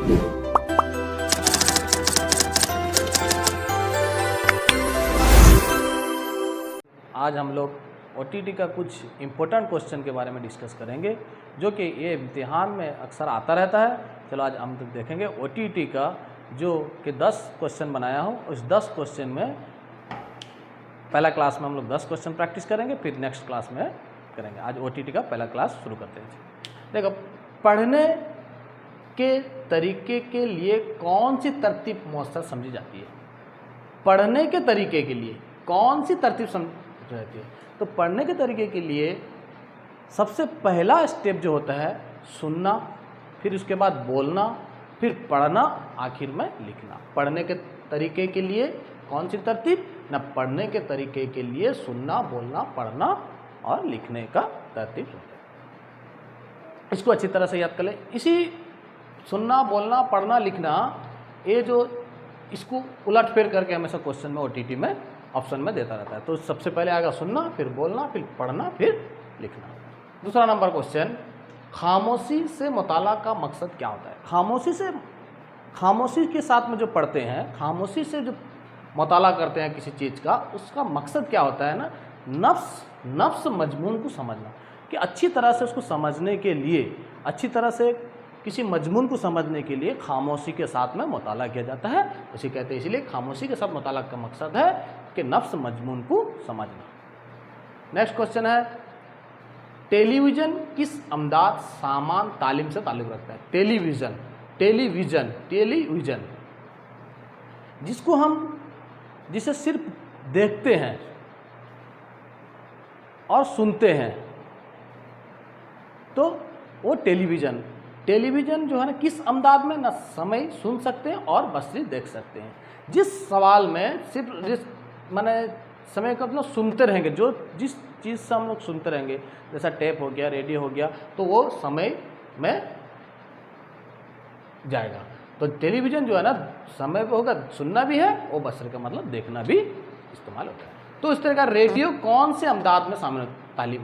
आज हम लोग OTT का कुछ इम्पोर्टेंट क्वेश्चन के बारे में डिस्कस करेंगे, जो कि ये इम्तिहान में अक्सर आता रहता है। चलो आज हम देखेंगे OTT का जो कि 10 क्वेश्चन बनाया हूँ। उस 10 क्वेश्चन में पहला क्लास में हम लोग 10 क्वेश्चन प्रैक्टिस करेंगे, फिर नेक्स्ट क्लास में करेंगे। आज OTT का पहला क्लास शुरू करते हैं। देखो, पढ़ने के तरीके के लिए कौन सी तरतीब मौसर समझी जाती है? पढ़ने के तरीके के लिए कौन सी तरतीब समझी जाती है? तो पढ़ने के तरीके के लिए सबसे पहला स्टेप जो होता है सुनना, फिर उसके बाद बोलना, फिर पढ़ना, आखिर में लिखना। पढ़ने के तरीके के लिए कौन सी तरतीब? ना पढ़ने के तरीके के लिए सुनना, बोलना, पढ़ना और लिखने का तरतीब होता है। इसको अच्छी तरह से याद कर ले। इसी सुनना, बोलना, पढ़ना, लिखना, ये जो इसको उलट फेर करके हमेशा क्वेश्चन में OTT में ऑप्शन में देता रहता है। तो सबसे पहले आएगा सुनना, फिर बोलना, फिर पढ़ना, फिर लिखना। दूसरा नंबर क्वेश्चन, खामोशी से मुताला का मकसद क्या होता है? खामोशी के साथ में जो पढ़ते हैं, खामोशी से जो मुताला करते हैं किसी चीज़ का, उसका मकसद क्या होता है ना? नफ्स मजमून को समझना, कि अच्छी तरह से उसको समझने के लिए, अच्छी तरह से किसी मजमून को समझने के लिए खामोशी के साथ में मुताला किया जाता है। उसे कहते हैं, इसलिए खामोशी के साथ मुताला का मकसद है कि नफ्स मजमून को समझना। नेक्स्ट क्वेश्चन है, टेलीविज़न किस अमदाद सामान तालीम से ताल्लुक़ रखता है? टेलीविज़न जिसे सिर्फ देखते हैं और सुनते हैं, तो वो टेलीविज़न जो है ना, किस अमदाद में? ना समय सुन सकते हैं और बसरी देख सकते हैं। जिस सवाल में सिर्फ माने समय का मतलब सुनते रहेंगे, जिस चीज़ से हम लोग सुनते रहेंगे, जैसा टेप हो गया, रेडियो हो गया, तो वो समय में जाएगा। तो टेलीविज़न जो है ना, समय पे होगा, सुनना भी है और बसर का मतलब देखना भी इस्तेमाल होता है। तो इस तरह का रेडियो कौन से अमदाद में सामान तालीम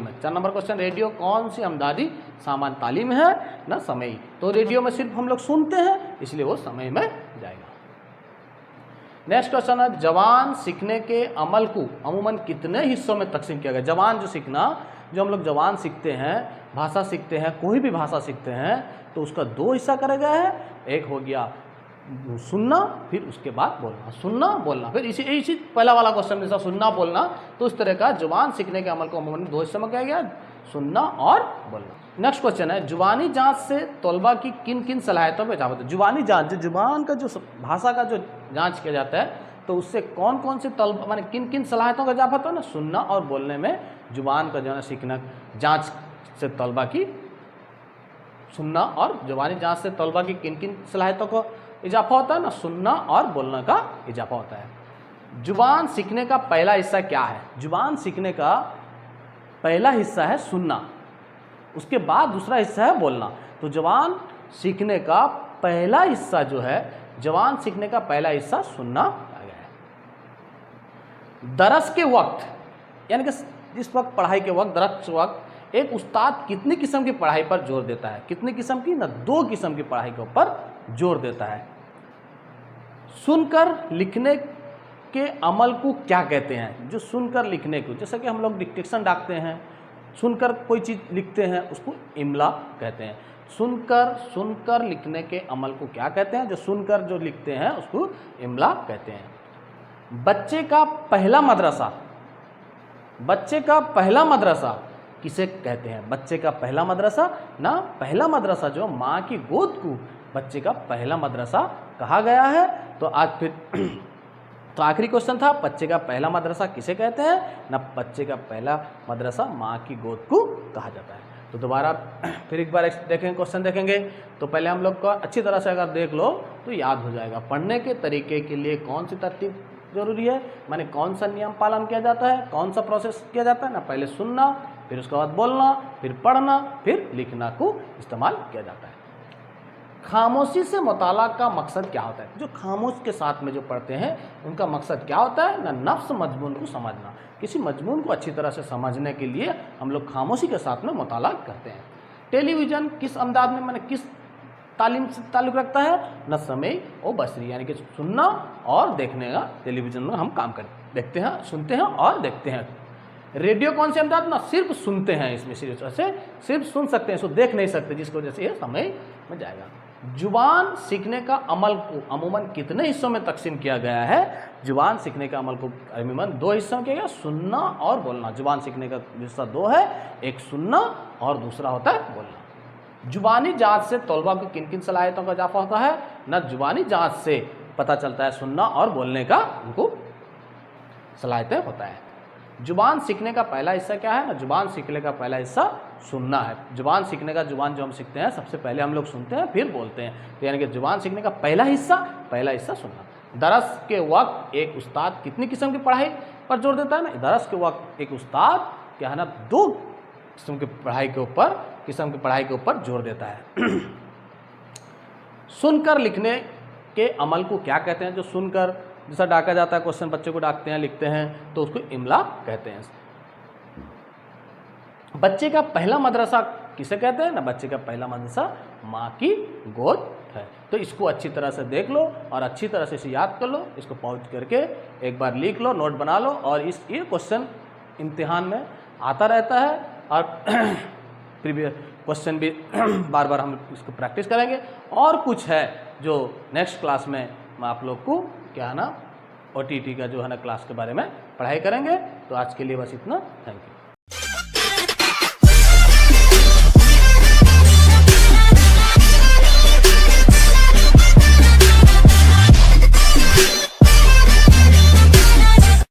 है? 4 नंबर क्वेश्चन, रेडियो कौन सी अमदादी सामान तालीम है ना समय? तो रेडियो में सिर्फ हम लोग सुनते हैं, इसलिए वो समय में जाएगा। नेक्स्ट क्वेश्चन है, जवान सीखने के अमल को अमूमन कितने हिस्सों में तकसीम किया गया? जवान जो हम लोग जवान सीखते हैं, भाषा सीखते हैं, कोई भी भाषा सीखते हैं, तो उसका 2 हिस्सा करा गया है। एक हो गया सुनना, फिर उसके बाद बोलना, सुनना बोलना। फिर इसी पहला वाला क्वेश्चन जैसा सुनना बोलना, तो इस तरह का जुबान सीखने के अमल को अमूमन 2 हिस्सों में किया गया, सुनना और बोलना। नेक्स्ट क्वेश्चन है, जुबानी जांच से तलबा की किन किन सलाहियतों पर इजाफा होता है? जुबानी जांच, जो जुबान का जो भाषा का जो जांच किया जाता है, तो उससे कौन कौन से तलबा माने किन किन सलाहियतों का इजाफा होता है ना? सुनना और बोलने में जुबान का जो है सीखना, जाँच से तलबा की सुनना और जुबानी जांच से तलबा की किन किन सलाहियतों को इजाफा होता है ना? सुनना और बोलने का इजाफा होता है। जुबान सीखने का पहला हिस्सा क्या है? जुबान सीखने का पहला हिस्सा है सुनना, उसके बाद दूसरा हिस्सा है बोलना। तो जुबान सीखने का पहला हिस्सा जो है, जुबान सीखने का पहला हिस्सा सुनना आ गया है। दरस के वक्त, यानी कि जिस वक्त पढ़ाई के वक्त, दरस के वक्त एक उस्ताद कितनी किस्म की पढ़ाई पर जोर देता है? कितनी किस्म की? ना 2 किस्म की पढ़ाई के ऊपर जोर देता है। सुनकर लिखने के अमल को क्या कहते हैं? जो सुनकर लिखने को, जैसे कि हम लोग डिक्टेशन डालते हैं, सुनकर कोई चीज़ लिखते हैं, उसको इमला कहते हैं। सुनकर लिखने के अमल को क्या कहते हैं? जो सुनकर जो लिखते हैं उसको इमला कहते हैं। बच्चे का पहला मदरसा किसे कहते हैं? बच्चे का पहला मदरसा ना, पहला मदरसा जो माँ की गोद को बच्चे का पहला मदरसा कहा गया है। तो आज फिर तो आखिरी क्वेश्चन था, बच्चे का पहला मदरसा किसे कहते हैं ना? बच्चे का पहला मदरसा माँ की गोद को कहा जाता है। तो दोबारा फिर एक बार देखेंगे, क्वेश्चन देखेंगे। तो पहले हम लोग का अच्छी तरह से अगर देख लो तो याद हो जाएगा। पढ़ने के तरीके के लिए कौन सी तरतीब जरूरी है, माने कौन सा नियम पालन किया जाता है, कौन सा प्रोसेस किया जाता है ना? पहले सुनना, फिर उसके बाद बोलना, फिर पढ़ना, फिर लिखना को इस्तेमाल किया जाता है। खामोशी से मुताला का मकसद क्या होता है? जो खामोश के साथ में जो पढ़ते हैं उनका मकसद क्या होता है ना? नफ्स मजमून को समझना। किसी मजमून को अच्छी तरह से समझने के लिए हम लोग खामोशी के साथ में मुताला करते हैं। टेलीविज़न किस अंदाज में, माने किस तालीम से ताल्लुक़ रखता है, न समय और बसरी, यानी कि सुनना और देखने का। टेलीविज़न में हम काम कर देखते हैं, सुनते हैं और देखते हैं। रेडियो कौन से अमदाद ना सिर्फ सुनते हैं, इसमें सिर्फ सुन सकते हैं, इसको देख नहीं सकते, जिसकी वजह से ये समय में जाएगा। जुबान सीखने का अमल को अमूमन कितने हिस्सों में तकसीम किया गया है? जुबान सीखने का अमल को अमूमन 2 हिस्सों में किया गया, सुनना और बोलना। जुबान सीखने का हिस्सा 2 है, एक सुनना और दूसरा होता है बोलना। जुबानी जांच से तलबा को किन किन सलाहियतों का इजाफा होता है? न जुबानी जांच से पता चलता है सुनना और बोलने का उनको सलाहियतें होता है। जुबान सीखने का पहला हिस्सा क्या है? ना जुबान सीखने का पहला हिस्सा सुनना है। जुबान सीखने का जुबान जो हम सीखते हैं सबसे पहले हम लोग सुनते हैं फिर बोलते हैं, तो यानी कि जुबान सीखने का पहला हिस्सा सुनना। दरस के वक्त एक उस्ताद कितनी किस्म की पढ़ाई पर जोर देता है? ना दरस के वक्त एक उस्ताद क्या है ना 2 किस्म की पढ़ाई के ऊपर जोर देता है। सुनकर लिखने के अमल को क्या कहते हैं? जो सुनकर जैसा डाका जाता है, क्वेश्चन बच्चे को डाकते हैं, लिखते हैं, तो उसको इमला कहते हैं। बच्चे का पहला मदरसा किसे कहते हैं? ना बच्चे का पहला मदरसा माँ की गोद है। तो इसको अच्छी तरह से देख लो और अच्छी तरह से इसे याद कर लो, इसको पॉज करके एक बार लिख लो, नोट बना लो, और ये क्वेश्चन इम्तिहान में आता रहता है और प्रीवियस क्वेश्चन भी बार बार हम इसको प्रैक्टिस करेंगे। और कुछ है जो नेक्स्ट क्लास में मैं आप लोग को क्या है ना OTT का जो है ना क्लास के बारे में पढ़ाई करेंगे। तो आज के लिए बस इतना, थैंक यू।